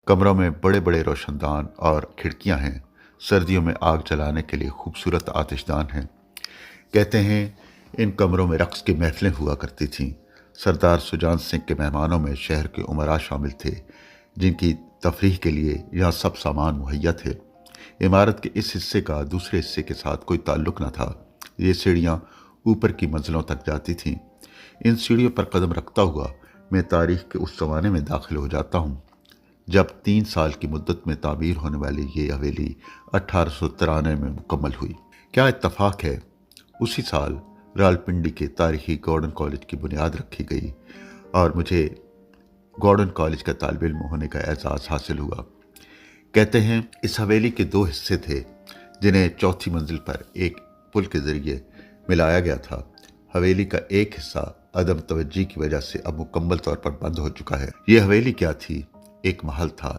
कमरों में बड़े बड़े रोशनदान और खिड़कियां हैं। सर्दियों में आग जलाने के लिए खूबसूरत आतिशदान हैं। कहते हैं इन कमरों में रक्स की महफिलें हुआ करती थीं। सरदार सुजान सिंह के मेहमानों में शहर के उमरा शामिल थे, जिनकी तफरीह के लिए यहाँ सब सामान मुहैया थे। इमारत के इस हिस्से का दूसरे हिस्से के साथ कोई ताल्लुक न था। ये सीढ़ियाँ ऊपर की मंजिलों तक जाती थीं। इन सीढ़ियों पर कदम रखता हुआ मैं तारीख के उस ज़माने में दाखिल हो जाता हूँ जब 3 साल की मुद्दत में तामीर होने वाली ये हवेली 1893 में मुकम्मल हुई। क्या इत्तफाक है, उसी साल रावलपिंडी के तारीखी गॉर्डन कॉलेज की बुनियाद रखी गई और मुझे गॉर्डन कॉलेज का तालिब इल्म होने का एजाज़ हासिल हुआ। कहते हैं इस हवेली के 2 हिस्से थे, जिन्हें चौथी मंजिल पर एक पुल के ज़रिए मिलाया गया था। हवेली का एक हिस्सा अदम तवज्जी की वजह से अब मुकम्मल तौर पर बंद हो चुका है। ये हवेली क्या थी? एक महल था,